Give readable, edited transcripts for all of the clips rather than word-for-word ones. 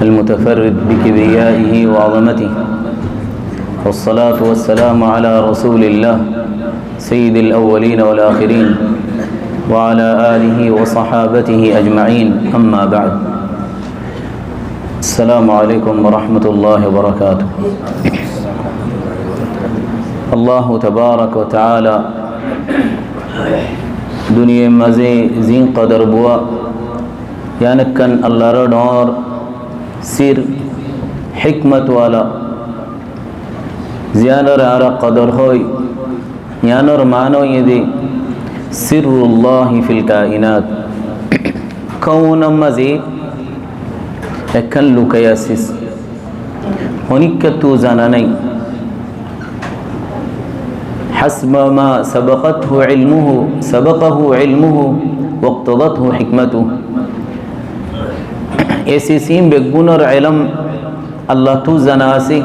المتفرد بكبريائه وعظمته، والصلاة والسلام على رسول الله سيد الأولين والآخرين وعلى آله وصحابته أجمعين، أما بعد. السلام عليكم ورحمة الله وبركاته. الله تبارك وتعالى दुनिया मज़े जीं कदर बुआ यानी कन अल्लाह रडौर सिर हिकमत वाला ज़ियानर आरा कदर होय यानर मानो ये दे सिर्रुल्लाहि फिल कायनात कौन मज़े एकन लुकयासिस होनिक तू जाना नहीं हस्ब मा सबक़तहु इल्मुहु वक़्तदतहु हिकमतहु। ऐसी सीम बेगुनर इल्म अल्लाह तू जनासी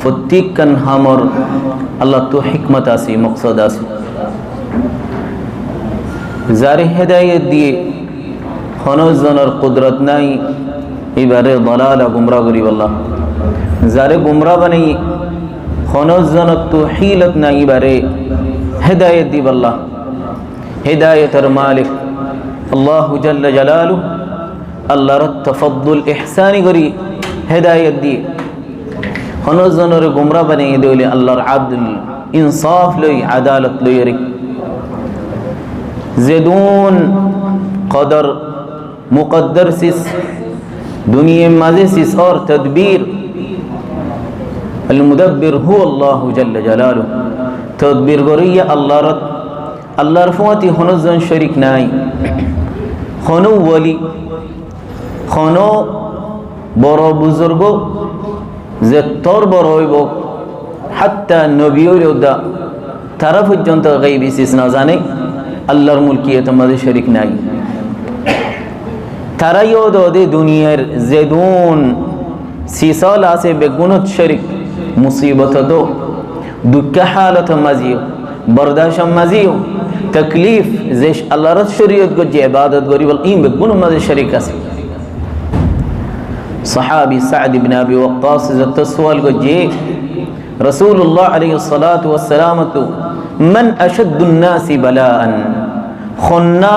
फुत्तिक कन हमर अल्लाह तू हिकमत आसी मकसद आसी जारी हिदायत दिए खनोज जनर कुदरत नहीं इबारे दलाला गुमराह गरीब अल्लाह जारे गुमराह बनी खनोज जनत तो हीलत नहीं बारे हिदायत दी बल्ला हिदायत मालिक अल्लाह जल्ल जलालु अल्लाह रत तफद्दुल इहसानी करी हिदायत दी खनोज जनर गुमराह बने दोले अल्लाह अदल इंसाफ लई अदालत लई रि ज़ेदून कदर मुक़द्दर सिस दुनिया मज़े सिस और तदबीर المدبر هو الله جل جلاله تدبير غرية الله رد الله رفواتي خنوزن شريك ناي خنو ولي خنو برو بزرگو زتور بروي بو حتى نبيو لودا طرف الجنت غيبي سيسنا زاني الله الملكية ماذا شريك ناي ترى يودو دي دنيا زدون سيسال آسي بگونت شريك मुसीबत दो दुख हालत मजियो बर्दाश्त मजियो तकलीफ जेश अल्लाह रस शरीयत को जे इबादत गरीब इन बेगुन मजे शरीक से सहाबी सअद इब्न अबी वक्कास जत सवाल को जे रसूलुल्लाह अलैहि सलातु वस्सलाम तो मन अशद्दु अन्नास बलाअन खुन्ना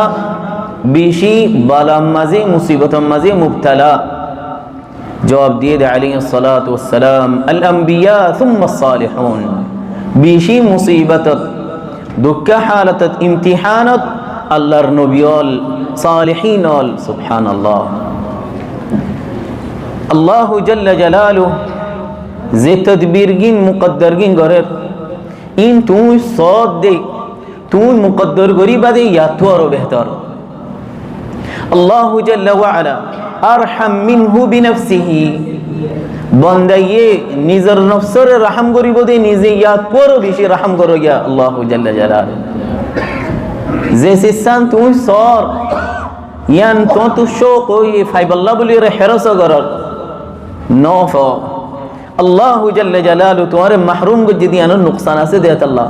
बिशी बला मजे मुसीबत मजे मुब्तला जवाब दिए दे अलैहिस्सलातु वस्सलाम अल अंबिया थुम्मा सालिहून बीशी मुसीबत दुख हालत इम्तिहानत अल्लाहर नबियोल सालिहीन सुभान अल्लाह अल्लाह जल्ल जलालु जे तदबीरगिन मुकद्दरगिन गरेर इन तू सौद दे तू मुकद्दर गरी बादे या तो और बेहतर अल्लाह जल्ल व अला अरहम मिन्हु बिनफ्सिही बंदा ये निजर नफ्सर रहम करिब दे निजे याद करो बेशी रहम करो या अल्लाह जल्ल जलालु जैसे सान तू सर यान तो शौक हो ये फाइबल्ला बोली रे हेरस करर नौफ अल्लाह जल्ल जलालु तुम्हारे महरूम को जदी अन नुकसान से देत अल्लाह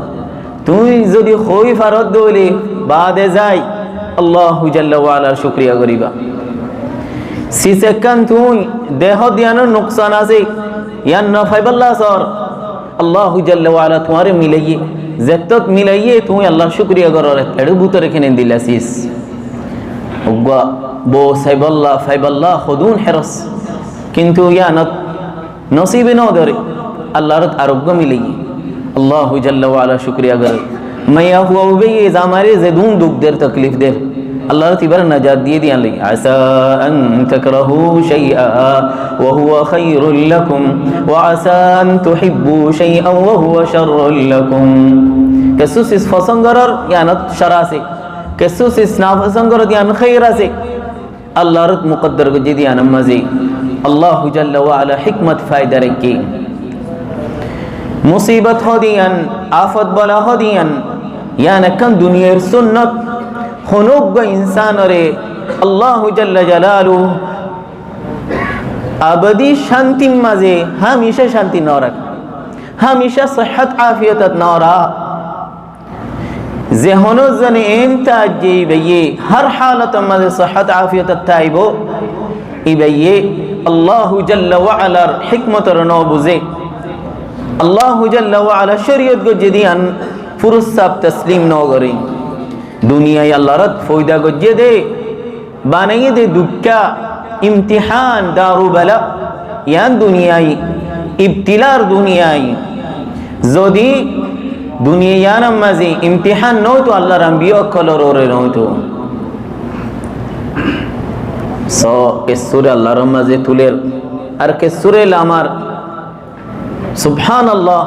तू जदी खोई फरद दोले बाद जाय अल्लाह जल्ल व अला शुक्रिया करिबा सिसेकन तू देह दियान नुकसान से या नफाइबल्ला सर अल्लाह जल्ल व अला तुम्हारे मिलाइए जत्तत मिलाइए तू अल्लाह शुक्रिया करो एडु बुत रखने दिलासिस उग्वा बो साइबल्ला फाइबल्ला खुदून हिरस किंतु या नसीब न दरे अल्लाह रत आरोग्य मिलाइए अल्लाह जल्ल व अला शुक्रिया कर मैं हुआ बे ये हमारे ज़दून दुख देर तकलीफ देर अल्लाह तिबर नजात दिए दिया ले आसा अन तकरहू शैआ व हुवा खैरुल लकुम व आसा अन तुहिब्बू शैआ व हुवा शर्रुल लकुम कसुस इस फसंगरर यानत शरा से कसुस इस नाफसंगरर यान खैरा से अल्लाह रत मुकद्दर को जे दिया नमज़े अल्लाह जल्ल व अला हिकमत फायदा रखी मुसीबत हो दियन आफत बला हो दियन यान कन दुनिया सुन्नत खुनुब इंसान रे अल्लाह जल्ल जलालु अबदी शांति मजे हमेशा शांति न रख हमेशा सेहत आफियत न रहा ज़हनो जन इम्ताज ये हर हालत मजे सेहत आफियत ताइबो इबे আল্লাহু জাল্লা ওয়া আলার হিকমতর ন বুঝে আল্লাহু জাল্লা ওয়া আলা শরীয়ত গজ্জে দিয়ান ফুরুসাব তসলিম ন করে দুনিয়ায় আল্লাহর ফয়দা গজ্জে দে বানাইয়ে দে দুঃখা ইমতিহান দারু বালা ইয়ান দুনিয়ায় ইবতিলার দুনিয়ায় যদি দুনিয়ার মাঝে ইমতিহান নয়তো আল্লাহর আম্বিয়া কলরে নয়তো সো কেসুরে আল্লাহর মাঝে তুলের আর কেসুরে আমার সুবহানাল্লাহ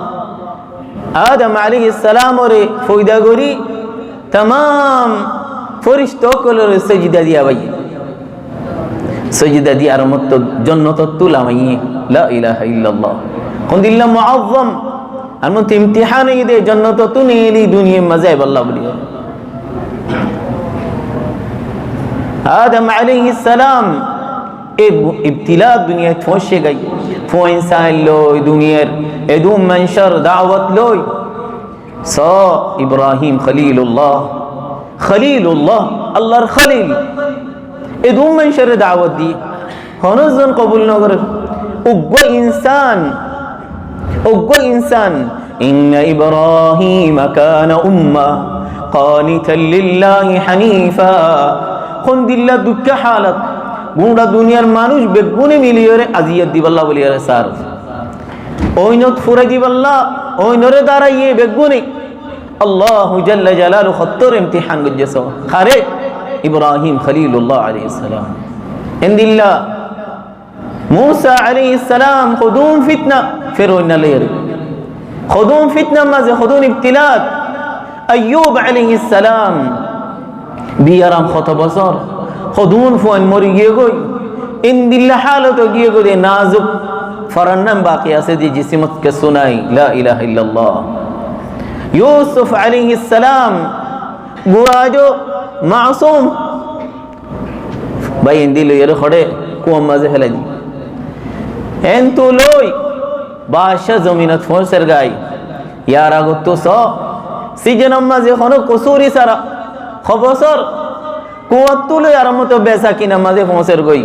আদম আলাইহিস সালাম রে ফয়দা করি तमाम ফেরেশতা কলরে সিজদা দিয়া ভাই সিজদা দিয়ার মত জান্নাত তুলামাই লা ইলাহা ইল্লাল্লাহ কোনদিল্লাহ মুআজ্জম আর মত ইমতিহান দে জান্নাত তুনেলি দুনিয়া মজা আল্লাহ বলি আদম আলাইহিস সালাম ইবতিলা দুনিয়া ফসে গই ফো ইনসান লই দুনিয়ার এদু মনশর দাওয়াত লই সো ইব্রাহিম খলিলুল্লাহ আল্লাহর খলিল এদু মনশর দাওয়াত দি হনজন কবুল ন করে উগ্র ইনসান ইন্না ইব্রাহিম কানা উম্মাহ قانتا لله حنيفا কোন দিল্লা দুঃখ হালত গুণা দুনিয়ার মানুষ বেগুনে মিলিয়ে আজিয়াত দিবাল্লাহ বলিয়া স্যার ওইনত ফুরাই দিবাল্লাহ ওইনরে দাঁড়াইয়ে বেগুনে আল্লাহু জাল্লা জালালু খত্তর ইমতিহান গজ্জেস খারে ইব্রাহিম খলিলুল্লাহ আলাইহিস সালাম ইনদিল্লাহ मूसा अलैहिस्सलाम खुदूम फितना फिर लेर खुदूम फितना माजे खुदूम इब्तिलात अय्यूब अलैहिस्सलाम बियाराम खत बसर खुदून फोन मरी गिए गई इन दिल्ला हालत गिए गई नाजुक फरन्नम बाकी आसे दी जिस्मत के सुनाई ला इलाहा इल्लल्लाह यूसुफ अलैहिस्सलाम गुराजो मासूम भाई इन दिल ये खड़े कुआं मजे हेले दी एन तो लोई बादशाह जमीनत फोंसर गाई यार आगो तो सो सीजन अम्मा जे खनो कसूरी सारा खबसर कुआं तो लो यार मतो बेसा की नमाज़े फोंसर गई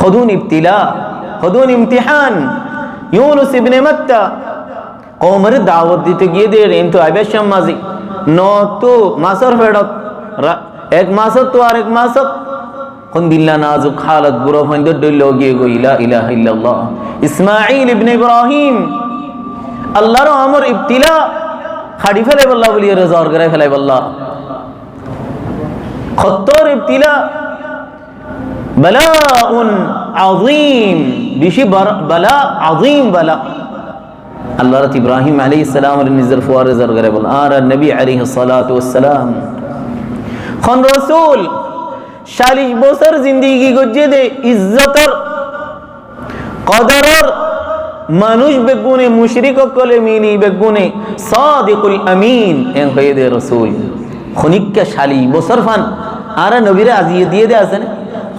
खुदून इब्तिला खुदून इम्तिहान यूनुस इब्ने मत्ता कौमर दावत दीते गिए दे रेन तो आबेशम माजी नो तो मासर फेडत एक मासर तो और एक मासर কোন দিল্লা নাজুক হালত বুড়ো হইন্দ ডইল গিয়ে গই লা ইলাহা ইল্লাল্লাহ ইসমাঈল ইবনে ইব্রাহিম আল্লাহর আমর ইবতিলা খাড়ি ফেলে বল্লাহ বলি রেজার করে ফেলে বল্লাহ খত্তর ইবতিলা বালাউন আযীম বিশি বালা আযীম বালা আল্লাহর ইব্রাহিম আলাইহিস সালাম এর নিজের ফুয়ার রেজার করে বল আর নবী আলাইহিস সালাতু ওয়াস সালাম খন রাসূল 40 বছর জিন্দেগি গজ্জে দে ইজ্জতর কদরর মানুষ বেগুনে মুশরিক কলে মিনি বেগুনে সাদিকুল আমিন এন হয়ে দে রাসূল খনিককে 40 বছর ফান আর নবীরে আজিয়ে দিয়ে দে আছেন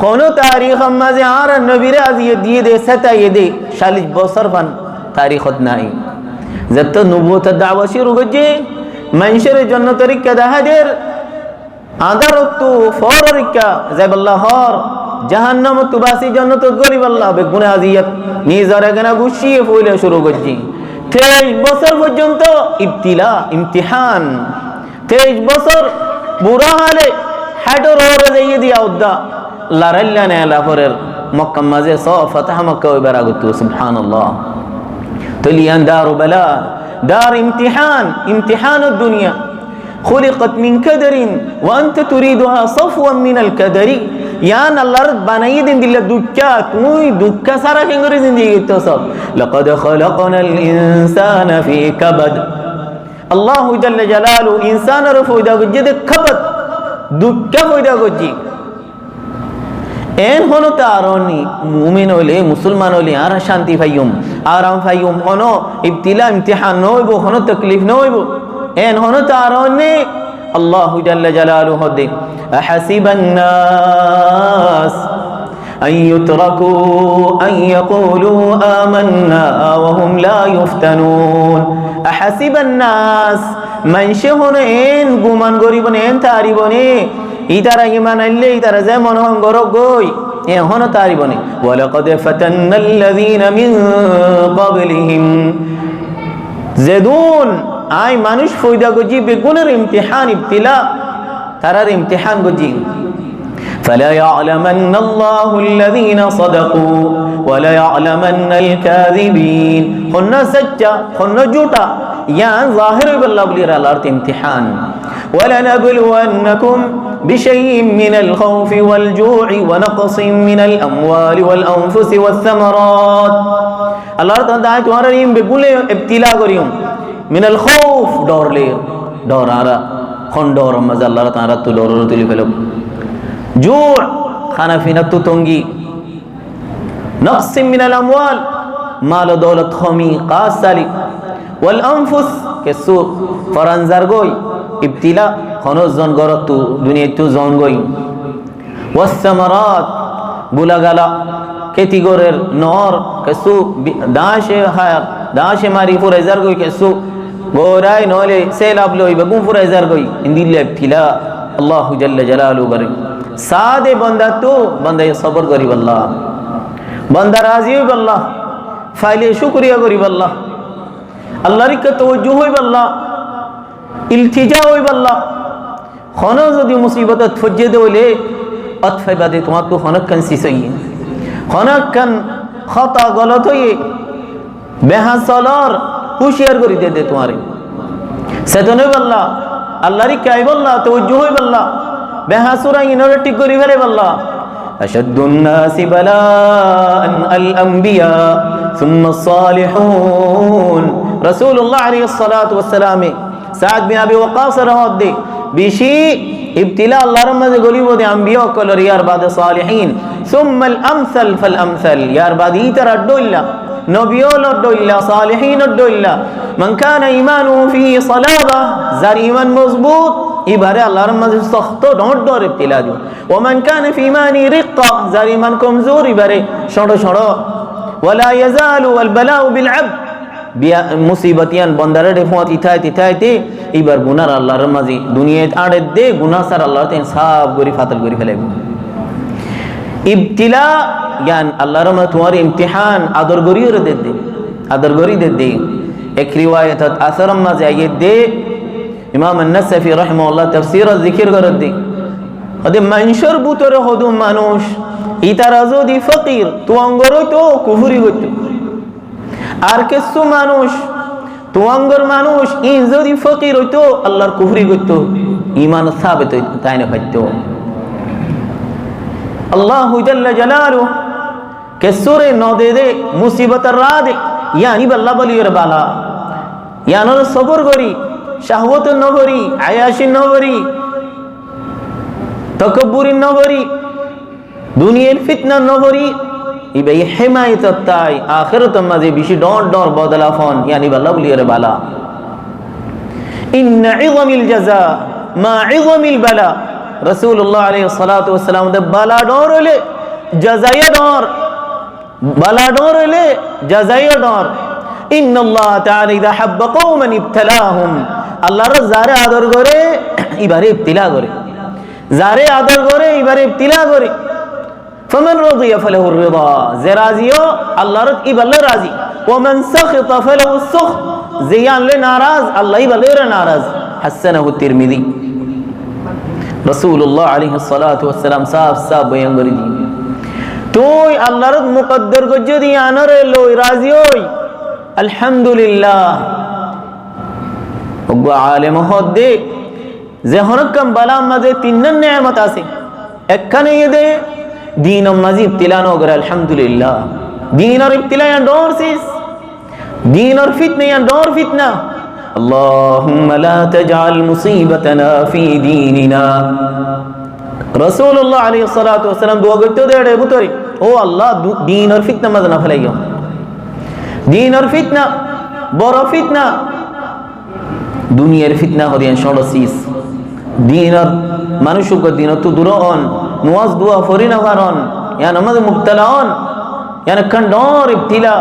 কোন তারিখ মাঝে আর নবীরে আজিয়ে দিয়ে দে সাতায়ে দে 40 বছর ফান তারিখত নাই যত নবুয়ত দাওয়া শুরু গজ্জে মানুষের জন্য তরিকা দাহাদের আদারতু ফররিকা জাবাল্লাহর জাহান্নাম তুবাসি জান্নাত গরিব আল্লাহ বেগুনে আজিয়াত নিজরে গনা গুছিয়ে ফইলে শুরু করছি 23 বছর পর্যন্ত ইবতিলা ইমতিহান 23 বছর বুড়া হালে হাডর ওরে যাইয়ে দিয়া উদ্দা লারাল্লা নে লাফরের মক্কা মাঝে সো ফাতহ মক্কা ওইবার আগত সুবহানাল্লাহ তলিয়ান দারু বালা দার ইমতিহান ইমতিহানুদ দুনিয়া خلقت من كدر وانت تريدها صفوا من الكدر يان الله بناي دين دل دكا توي دكا سارا كنگري زندگي تصب لقد خلقنا الانسان في كبد الله جل جلاله انسان رفودا گجد كبد دكا فودا گجي ان হনো তারনি মুমিন হলে মুসলমান হলে আর শান্তি পাইম আরাম পাইম হনো ইবতিলা ইমতিহান নইবো হনো তাকলিফ নইবো ان هنا تاروني الله جل جلاله هدي احسب الناس ان يتركوا ان يقولوا آمنا وهم لا يفتنون احسب الناس من شهن ان গুমান গরিবনে en তারিবনে ইতারা ঈমান আনলে ইতারা যেমন হন গরগই এহনো তারি বনে ওয়ালাকাদ ফাতান্নাল্লাযীনা মিন ক্বাবলিহিম যেদুন আই মানুষ ফয়দা গজি বেগুনের ইমতিহান ইবতিলা তারার ইমতিহান গজি فلا يعلمن الله الذين صدقوا ولا يعلمن الكاذبين خنا سچا خنا جھوٹا یا ظاہر بالله بلی رالارت امتحان ولنبلونكم بشيء من الخوف والجوع ونقص من الاموال والانفس والثمرات اللہ تعالی تمہارا ریم بگلے ابتلا کریوں من الخوف ڈور لے ڈور آرا خون ڈور مزا اللہ تعالی تو ڈور تلی فلو جوع খানা পিনা তো তঙ্গি نقص من الاموال মাল ও দৌলত খমি কাসালি ওয়াল আনফুস কেসু ফরানজার গই ইবতিলা খনজ জন গরত দুনিয়া তো জন গই ওয়াস সামারাত বুলাগালা কেতিগরের নর কেসু দাশে হায়াত দাশে মারি ফুরাইজার গই কেসু গোরাই নলে সেলাব লই বেগুম ফুরাইজার গই ইন্দিলে ইবতিলা আল্লাহু জাল্লা জালালু বারে सादे बंदा तो बंदा सबर करी बल्ला बंदा राजी हुई बल्ला फाइले शुक्रिया करी बल्ला अल्लाह री का तवज्जो हुई बल्ला इल्तिजा हुई बल्ला खाना जदी मुसीबत फज्जे दे ले अतफे बादे तुम्हारे को खाना कन सी सही खाना कन खता गलत हुई बेहसलर होशियार करी दे तुम्हारे सेतने बल्ला अल्लाह री क्या बल्ला तवज्जो हुई बल्ला बेहासुरा इनोर टिक करी फेले बल्ला अशद्दुन नासि बलाअन अल अंबिया सुम्मा सालिहून रसूलुल्लाह अलैहि सल्लतु वस्सलाम साद बिन अबी वक्कास रहमत दे बिशी इब्तिला अल्लाह रमज़ गलीबो दे अंबिया कलर यार बाद सालिहीन सुम्मा अल अमसल फल अमसल यार बाद इतर अड्डोइल्ला नबियोल अड्डोइल्ला सालिहीन अड्डोइल्ला मन कान ईमानु फी सलाबा जार ईमान मजबूत इबारे अल्लाह रमज़ सख्त डोंट डोर इब्तिला जो वमन कान फी ईमानी रिक्का जार ईमान कमजोर इबारे छोड़ो छोड़ो वला यजालु वल बलाउ बिल अब्द बिया मुसीबतियान बंदारे डेफोत इथाइते इबार गुनार अल्लाह रमज़ी दुनिया आड़े दे गुनाह सर अल्लाह ते साफ गोरी फातल गोरी फैले इब्तिला ज्ञान अल्लाह रमज़ तुम्हारे इम्तिहान आदर गोरी दे दे एक रिवायत असरम मज़े आये दे इमाम अन्नसफी रहमहुल्लाह तफसीर जिक्र करत दे अदे मंशर बुतरे हदु मानुष इताराजो दी फकीर तू अंगरो तो कुफरी गतो আর কিছু মানুষ তোয়াঙ্গর মানুষ ই যদি ফকির হইতো আল্লাহর কুফরি করতো ঈমান সাবিত হইতো তাই না পাইতো আল্লাহু জাল্লা জালালু কেসুরে নদে দে মুসিবতের রাদে ইয়ানি আল্লাহ বলির বালা ইয়ানোর সবর করি শাহওয়াত নগরী আয়াশি নগরী তাকাব্বুরি নগরী দুনিয়ার ফিতনা নগরী ইবে হিমায়ত তাই আখিরাত মাঝে বেশি ডর ডর বদলা ফন ইয়ানি আল্লাহ বলির বালা ইন্না ইযমিল জাযা মা ইযমিল বালা রাসূলুল্লাহ আলাইহি সাল্লাতু ওয়াসসালাম দে বালা ডর হলে জাযায়ে ডর বালা ডর হলে জাযায়ে ডর ইন্নাল্লাহ তাআলা ইযা হাব্বা কওমান ইবতালাহুম আল্লাহর যারে আদর করে এবারে ইবতিলা করে যারে আদর করে এবারে ইবতিলা করে فمن رضي فله الرضا زرازيو الله رد يبلغ راضي ومن سخط فله السخط زيان له ناراض الله يبلغ ناراض حسنه الترمذي رسول الله عليه الصلاه والسلام صاحب بيان করি দি তুই আল্লাহর মুকদ্দর গো যদি আনরে লই রাজি হই আলহামদুলিল্লাহ ওগো আলেম হদে যে হরকম বালা মাঝে তিন নিয়ামত আছে একখানে দে دین مزید ابتلا نو گر الحمدللہ دین اور ابتلا یا دور سیس دین اور فتنہ یا دور فتنہ اللہم لا تجعل مصیبتنا فی دیننا رسول اللہ علیہ السلام دعا گرتے دے رہے بطوری او اللہ دین اور فتنہ مزنہ فلائیو دین اور فتنہ بورا فتنہ دنیا اور فتنہ ہو دیا شوڑا سیس دین اور মানুষও দিন তো দূরন নওয়াজ দোয়া ফরিনা কারণ ইয়া নামাজ মুবতালান ইয়া কন্ডর ইবতিলা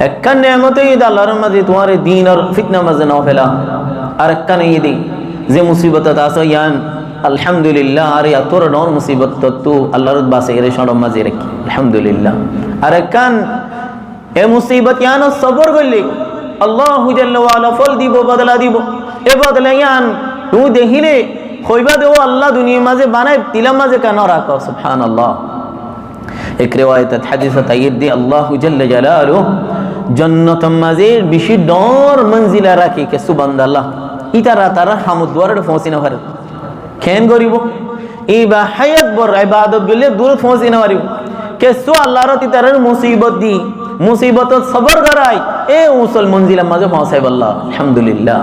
একখান নিয়ামতে ইদ আল্লাহর মাঝে তোমার দিন আর ফিতনা মাঝে না ফেলা আর একখান ইদি যে মুসিবত আছে ইয়ান আলহামদুলিল্লাহ আরে তোর ডর মুসিবত তু আল্লাহর বাসে এর সরম মাঝে রাখি আলহামদুলিল্লাহ আরে কান এ মুসিবত ইয়ান সবর করলি আল্লাহু জাল্লা ওয়া আলা ফল দিব বদলা দিব এ বদলা ইয়ান তুই দেখিলে কইবা দেও আল্লাহ দুনিয়ার মাঝে বানায় তিলা মাঝে কেন রাখো সুবহানাল্লাহ এক রিওয়ায়াত হাদিসে তাইয়িদ দি আল্লাহু জাল্লা জালালুহু জান্নাত মাঝে বেশি ডর মঞ্জিলা রাখি কে সুবহানাল্লাহ ইতারা তারা হামদ দুয়ারে পৌঁছি না পারে কেন করিব এই বা হায়াত বর ইবাদত গলে দূর পৌঁছি না পারিব কে সু আল্লাহর তিতারের মুসিবত দি মুসিবত সবর করাই এ উসল মঞ্জিলা মাঝে পৌঁছাই আল্লাহ আলহামদুলিল্লাহ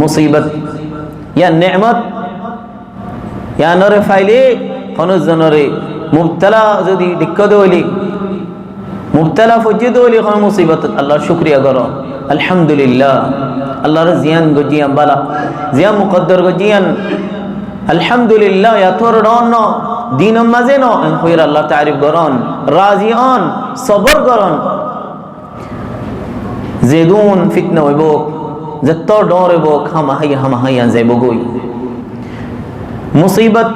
মুসিবত ইয়া নেমত ইয়া নরে ফাইলে খনজনরে মুবতলা যদি দিক্কত হইলি মুবতলা ফজিদ হইলি কোন মুসিবত আল্লাহর শুকরিয়া করো আলহামদুলিল্লাহ আল্লাহর জিয়ান গজিয়ান বালা জিয়া মুকদ্দর গজিয়ান আলহামদুলিল্লাহ ইয়া তোর রন দিন মাঝে ন হইর আল্লাহ তারিফ করন রাজি হন সবর করন জেদুন ফিতনা হইব যত ডর হইব খামাহাই যাইব গই মুসিবত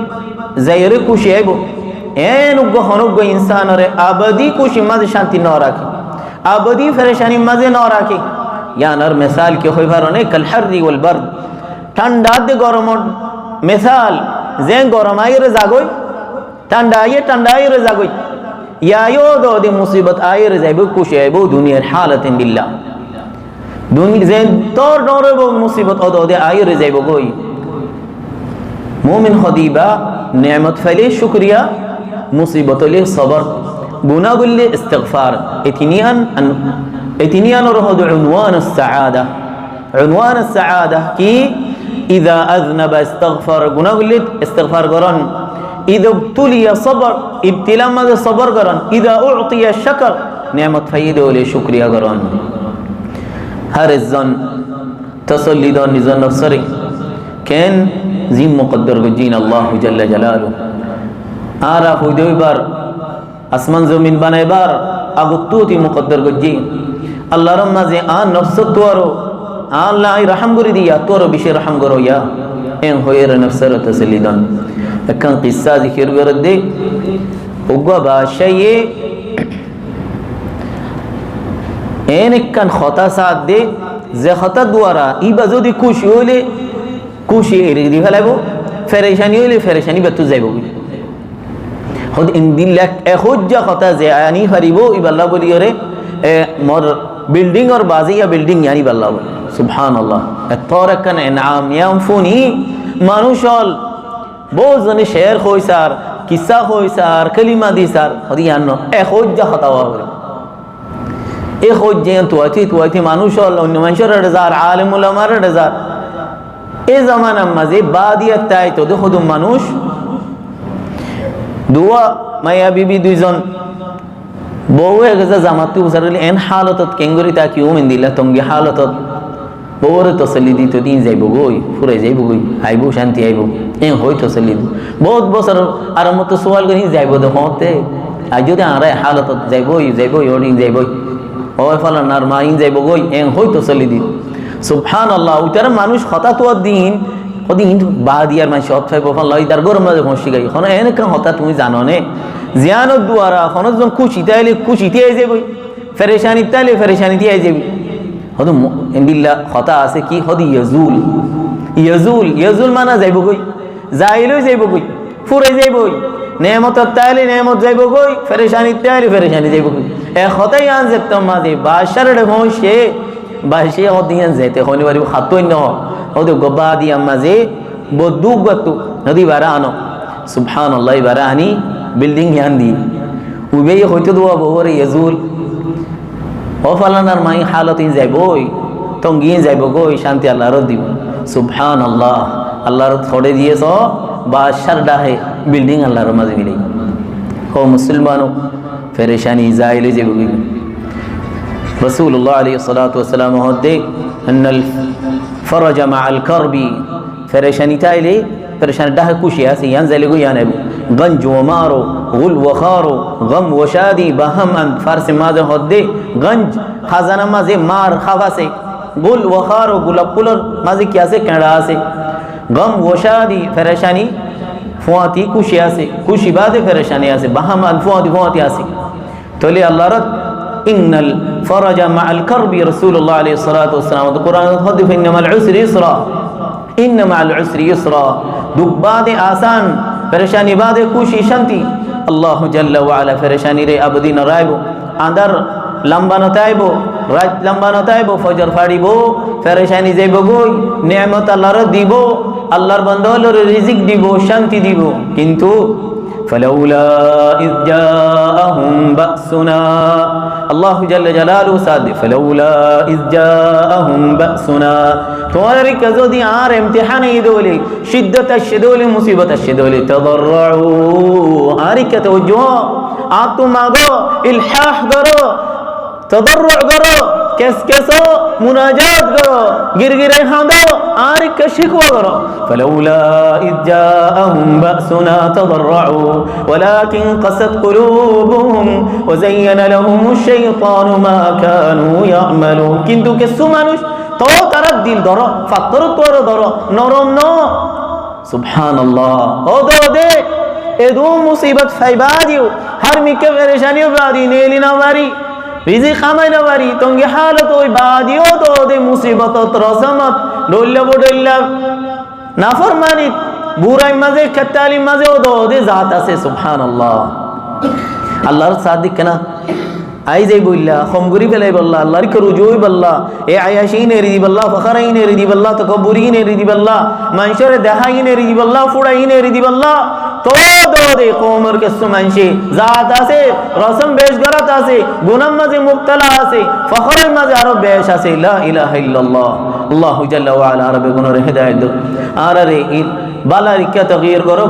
যাইরে খুশি আইব এনুগ্য হনুগ্য ইনসানরে আবাদি খুশি মাঝে শান্তি ন রাখে আবাদি ফেরেশানি মাঝে ন রাখে ইয়ানার মিসাল কি হইবার অনেক কাল হাররি ওয়াল বারদ ঠান্ডা দে গরম মিসাল যে গরম আইরে জাগই ঠান্ডা আইরে জাগই ইয়ায়ো দে মুসিবত আইরে যাইব খুশি আইব দুনিয়ার হালাতিন বিল্লাহ দুনিয়া যে তোর ডর হইব মুসিবত দে আইরে যাইব গই মুমিন খদিবা নেমত ফাইলে শুকরিয়া মুসিবত হইলে সবর গুনাহ করলে ইস্তিগফার এতিনিয়ান রহদ উনওয়ান السعاده عنوان السعاده কি اذا اذنب استغفر গুনাহ করলে ইস্তিগফার করন اذا ابتلي صبر ابتلاء মাঝে সবর করন اذا اعطي الشكر নেমত ফাইলে হইলে শুকরিয়া করন হারজন তসল্লিদ নিজন নফসরে কেন জিম মুকদ্দর গজিন আল্লাহু জাল্লা জালালু আরা হইবার আসমান জমিন বানাইবার আগুতুতি মুকদ্দর গজি আল্লাহর মাঝে আন নফস তোরো আল্লাহ রহম করে দিয়া তোর বিশে রহম করো ইয়া এন হইর নফসর তসলিদন একখান কিসসা জিকির করে দে উগা বাশায়ে এন একখান খতা সাথ দে যে খতা দ্বারা ইবা যদি খুশি হইলে খুশি এড়িয়ে দি ফেলাইব ফেরেশানি হইলে ফেরেশানি বেতু যাইব হদ ইনদিল্লাহ এহজ্জা কথা যে আনি ফারিব ইবাল্লাহ বলি রে মোর বিল্ডিং আর বাজিয়া বিল্ডিং ইয়ানি বাল্লাহ সুবহানাল্লাহ এতর একখান ইনাম ইয়ামফুনি মানুষল বহুজনে শের কইসার কিসা কইসার কালিমা দিসার হদি ইয়ান এহজ্জা কথা বলে এ হজ্জে তুয়াতি মানুষল অন্য মানুষের রেজার আলেম উলামার রেজার এ জামানার মাঝে বাদিয়াত তাই তো দেখো মানুষ দুয়া মায়া বিবি দুইজন বউ গেছে জামাতু উসারলি এন হালতত কেঙ্গরি তা কিউ মিন্দিলা তঙ্গি হালতত বউর তসল্লি দিত দিন যাইব গই ফুরে যাইব গই আইব শান্তি আইব এ হই তসল্লি বহুত বছর আর মতো সওয়াল করি যাইব দেখতে আজ যদি আরে হালতত যাইব ওরিং যাইব ও ফলানার মাইন যাইব গই এ হই তসল্লি দিত সুবহানাল্লাহ উতার মানুষ হতা তো দিন কদিন বাদিয়ার মানুষ অতফাইব ফল্লাহ তার গরম মাঝে পৌঁছি গাই এখন এনেকা হতা তুমি জানো নে জিয়ানোর দুয়ারা এখন যখন খুশিতে আইলে খুশিতে আই যাবই ফেরেশানিতে আইলে ফেরেশানিতে আই যাবি হদ ইনবিল্লাহ হতা আছে কি হদি ইয়াজুল মানা যাইব গই যাইলেও যাইব গই ফুরে যাইব গই নেমতত তাইলে নেমত যাইব গই ফেরেশানিতে আইলে ফেরেশানি যাইব গই এ হতাই আন যেতাম মাঝে বাসার পৌঁছে বাসে হদিয়ান যেতে হনি বাড়ি হাতই ন হদে গবা দিয়া মাঝে বদুক গতু নদী বারা আনো সুবহানাল্লাহ বারা আনি বিল্ডিং ইয়ান দি উবে হইতো দোয়া বহরে ইয়াজুল ও ফালানার মাই হালতিন যাইবই তঙ্গিয়ে যাইব গই শান্তি আল্লাহর দিব সুবহানাল্লাহ আল্লাহর ছড়ে দিয়েছ বাসার ডাহে বিল্ডিং আল্লাহর মাঝে মিলে ও মুসলমানো ফেরেশানি যাইলে যাইব গই রাসূলুল্লাহ আলাইহিস সালাতু ওয়াস সালাম হদে আন্নাল ফরজ মা আল কারবি ফেরেশানি তাইলে ফেরেশানি ডাহে খুশি আছে ইয়ান যাইলে গই ইয়ান গঞ্জ ওয়া মারো গুল ওয়া খারো গম ওয়া শাদি বাহাম আন ফারস মাঝে হদে গঞ্জ খাজানা মাঝে মার খাওয়াছে গুল ওয়া খারো গোলাপ ফুলের মাঝে কি আছে কেড়া আছে গম ওশাদি ফেরেশানি ফুয়াতি খুশি আছে, খুশি বাদে ফেরেশানি আছে, বাহামান ফুয়াতি ফুয়াতি আছে। তাহলে আল্লাহর ইন্নাল ফরাজা মাআল কারবি রাসূলুল্লাহ আলাইহিস সালাতু ওয়াসসালাম কোরআন হদি ইন্নামাল উসরি ইসরা, ইন্নামাল উসরি ইসরা, দুঃখ বাদে আসান, ফেরেশানি বাদে খুশি শান্তি। আল্লাহ জাল্লা ওয়া আলা ফেরেশানি রে আবদিন রাইব, আন্দার লম্বা নতাইব, রাত লম্বা নতাইব, ফজর ফাড়িব, ফেরেশানি যাইব গই, নেয়ামত আল্লাহর দিব, আল্লাহর বান্দাদের রিজিক দিব, শান্তি দিব। কিন্তু ফালাউলা ইয জাআহুম বাসুনা, আল্লাহ জাল্লা জালালু সাদ ফালাউলা ইয জাআহুম বাসুনা, তোমার কি যদি আর ইমতিহান এই দলে শিদ্দত আশদলে মুসিবত আশদলে তাদাররু, আর কি তাওজ্জুহ আতু মাগো, ইলহাহ করো, তদর্রু করো, কেস কেসো, মুনাজাত করো, গিরগিরে হাঁদো, আর কি শিকওয়া করো। ফালাউলা ইয জাআহুম বাসুনা তাদাররু ওয়ালাকিন কাসাত কুলুবুহুম ওয়া যায়্যানা লাহুমুশ শাইতানু মা কানু ইয়ামালুন, কিন্তু কিছু মানুষ তো তারা দিল ধরো, ফাত্তর তোর ধরো, নরম ন। সুবহানাল্লাহ। ও দে এদু মুসিবত ফাইবা দিও, হর মিকে পরেশানিও বাদি নেলি না মারি, রিজিক খামাই না মারি, তঙ্গে হালত ওই বাদিও তো দে মুসিবত রসমত ডল্লা বডল্লা নাফরমানি বুরাই মাঝে খেতালি মাঝে ও দে জাত আছে। সুবহানাল্লাহ। আল্লাহর সাদিক কেনা আই যাই বললা খমগুরি ফেলাই বললা, আল্লাহর কে রুজুই বললা, এ আয়াশিন এরি দি বললা, ফখরাইন এরি দি বললা, তকব্বুরিন এরি দি বললা, মানুষের দেখাইন এরি দি বললা, ফুড়াইন এরি দি বললা, তো দে কোমর কে সুমানশি জাত আছে, রসম বেশ গরাত আছে, গুনাহ মাঝে মুবতলা আছে, ফখরের মাঝে আরো বেশ আছে। লা ইলাহা ইল্লাল্লাহ। আল্লাহু জাল্লা ওয়া আলা রব্বে গুনার হেদায়েত দাও, আর রে বালা রিকা তাগয়ির করো,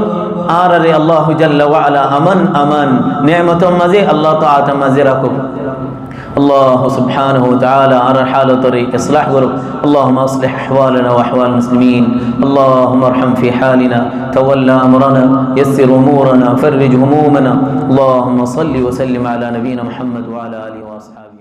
আর রে আল্লাহু জাল্লা ওয়া আলা আমান আমান নিয়ামত মাঝে আল্লাহ তাআত মাঝে রাখো। الله سبحانه وتعالى على حال طريق إصلاح ورب. اللهم أصلح أحوالنا وأحوال المسلمين، اللهم ارحم في حالنا، تولى أمرنا، يسر أمورنا، فرج همومنا. اللهم صل وسلم على نبينا محمد وعلى آله وأصحابه.